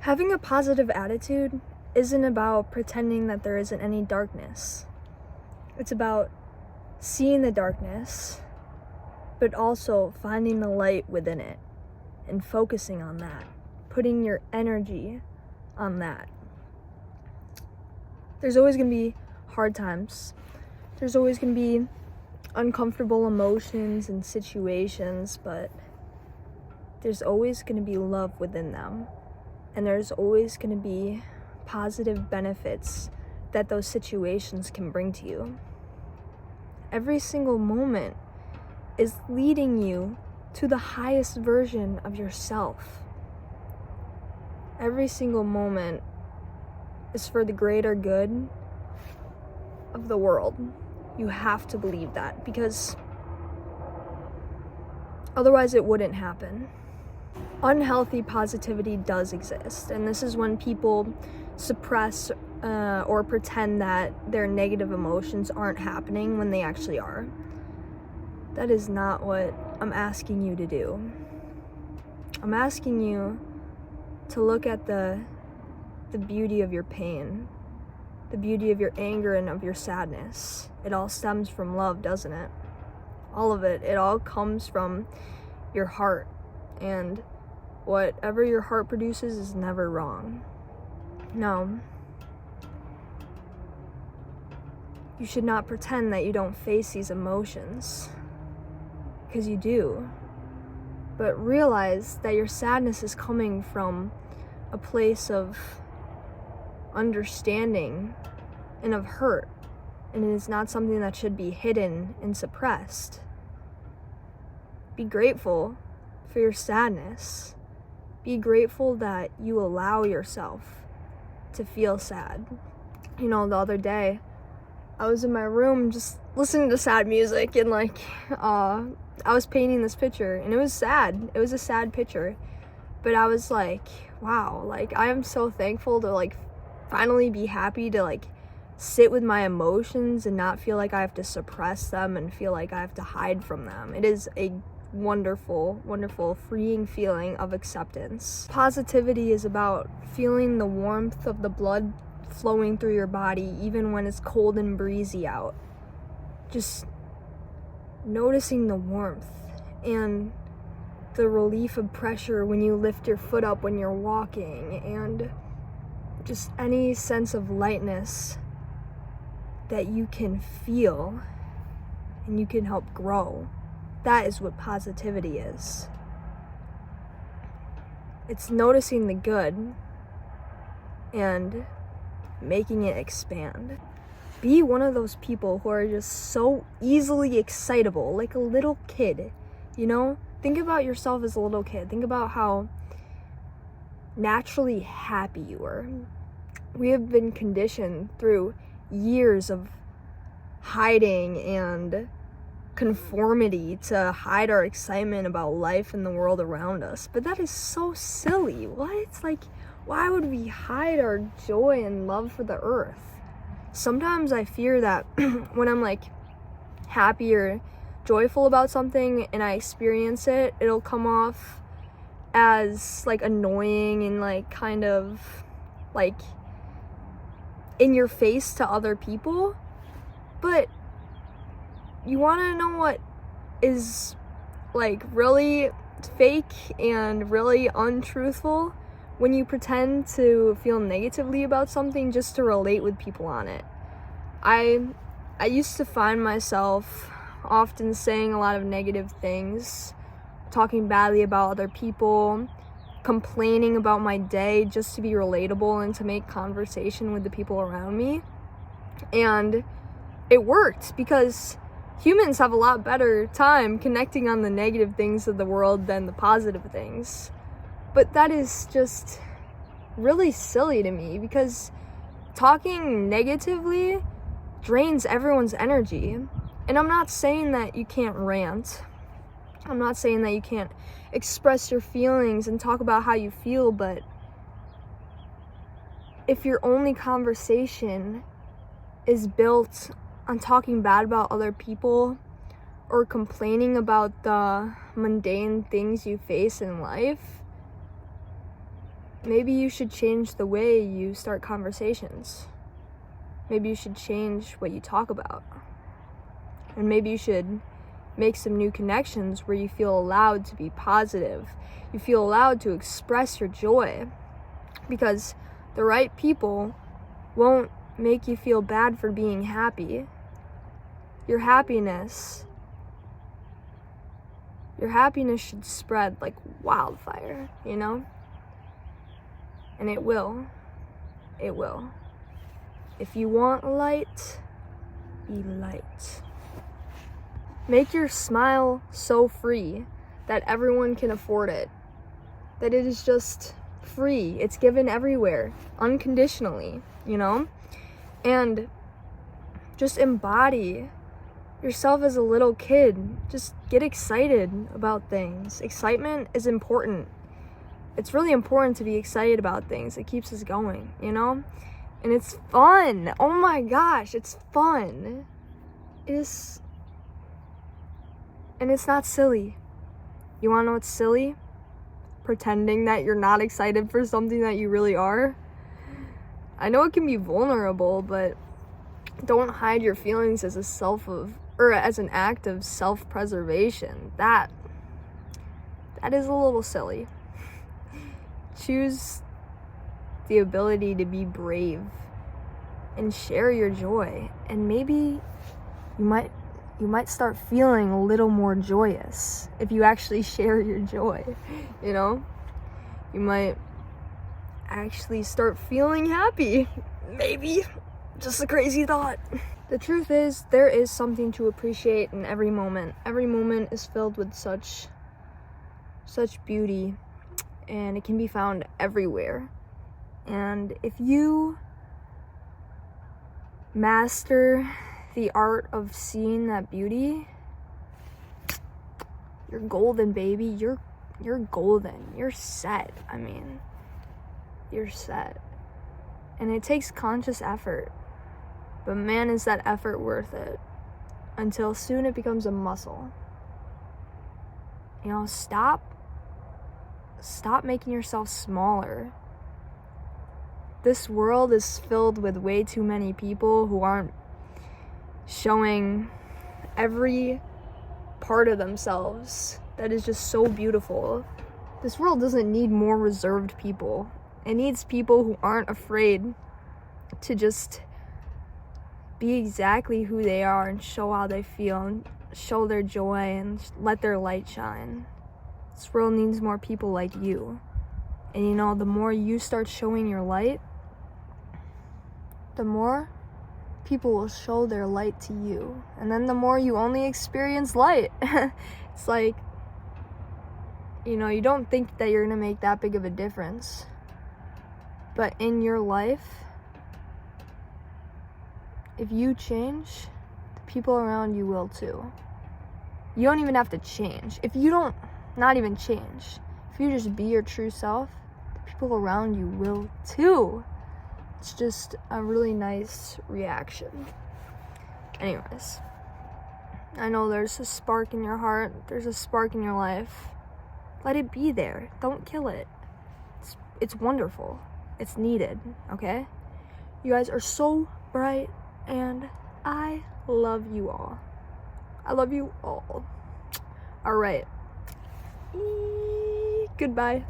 Having a positive attitude isn't about pretending that there isn't any darkness. It's about seeing the darkness, but also finding the light within it and focusing on that, putting your energy on that. There's always going to be hard times. There's always going to be uncomfortable emotions and situations, but there's always going to be love within them. And there's always going to be positive benefits that those situations can bring to you. Every single moment is leading you to the highest version of yourself. Every single moment is for the greater good of the world. You have to believe that, because otherwise it wouldn't happen. Unhealthy positivity does exist, and this is when people suppress or pretend that their negative emotions aren't happening when they actually are. That is not what I'm asking you to do. I'm asking you to look at the beauty of your pain, the beauty of your anger and of your sadness. It all stems from love, doesn't it? All of it. It all comes from your heart, and whatever your heart produces is never wrong. No. You should not pretend that you don't face these emotions, because you do. But realize that your sadness is coming from a place of understanding and of hurt, and it is not something that should be hidden and suppressed. Be grateful for your sadness. Be grateful that you allow yourself to feel sad. You know, the other day, I was in my room just listening to sad music, and I was painting this picture, and it was sad. It was a sad picture. But I was like, wow, I am so thankful to finally be happy to sit with my emotions and not feel like I have to suppress them and feel like I have to hide from them. It is a wonderful, wonderful, freeing feeling of acceptance. Positivity is about feeling the warmth of the blood flowing through your body even when it's cold and breezy out. Just noticing the warmth and the relief of pressure when you lift your foot up when you're walking, and just any sense of lightness that you can feel and you can help grow. That is what positivity is. It's noticing the good and making it expand. Be one of those people who are just so easily excitable, like a little kid, you know? Think about yourself as a little kid. Think about how naturally happy you were. We have been conditioned through years of hiding and conformity to hide our excitement about life and the world around us. But that is so silly. What? Why would we hide our joy and love for the earth? Sometimes I fear that when I'm happy or joyful about something and I experience it, it'll come off as annoying and kind of in your face to other people. But you want to know what is really fake and really untruthful? When you pretend to feel negatively about something just to relate with people on it. I used to find myself often saying a lot of negative things, talking badly about other people, complaining about my day just to be relatable and to make conversation with the people around me. And it worked, because humans have a lot better time connecting on the negative things of the world than the positive things. But that is just really silly to me, because talking negatively drains everyone's energy. And I'm not saying that you can't rant. I'm not saying that you can't express your feelings and talk about how you feel, but if your only conversation is built on talking bad about other people or complaining about the mundane things you face in life, maybe you should change the way you start conversations. Maybe you should change what you talk about. And maybe you should make some new connections where you feel allowed to be positive. You feel allowed to express your joy. Because the right people won't make you feel bad for being happy. Your happiness should spread like wildfire, you know? And it will. It will. If you want light, be light. Make your smile so free that everyone can afford it. That it is just free. It's given everywhere, unconditionally, you know? And just embody yourself as a little kid. Just get excited about things. Excitement is important. It's really important to be excited about things. It keeps us going, you know? And it's fun. Oh my gosh, it's fun. It is. And it's not silly. You wanna know what's silly? Pretending that you're not excited for something that you really are. I know it can be vulnerable, but don't hide your feelings as as an act of self-preservation. That is a little silly. Choose the ability to be brave and share your joy, and maybe you might start feeling a little more joyous if you actually share your joy, you know? You might actually start feeling happy. Maybe. Just a crazy thought. The truth is, there is something to appreciate in every moment. Every moment is filled with such beauty, and it can be found everywhere. And if you master the art of seeing that beauty, you're golden, baby. You're golden. You're set. I mean, you're set. And it takes conscious effort. But man, is that effort worth it. Until soon it becomes a muscle. You know, stop making yourself smaller. This world is filled with way too many people who aren't showing every part of themselves that is just so beautiful. This world doesn't need more reserved people. It needs people who aren't afraid to just be exactly who they are and show how they feel and show their joy and let their light shine. This world needs more people like you. And you know, the more you start showing your light, the more people will show their light to you. And then the more you only experience light. It's like, you know, you don't think that you're gonna make that big of a difference. But in your life, if you change, the people around you will too. You don't even have to change. If you don't, not even change, if you just be your true self, the people around you will too. It's just a really nice reaction. Anyways, I know there's a spark in your heart, there's a spark in your life. Let it be there. Don't kill it. It's wonderful. It's needed, okay? You guys are so bright, and I love you all. I love you all. All right. Goodbye.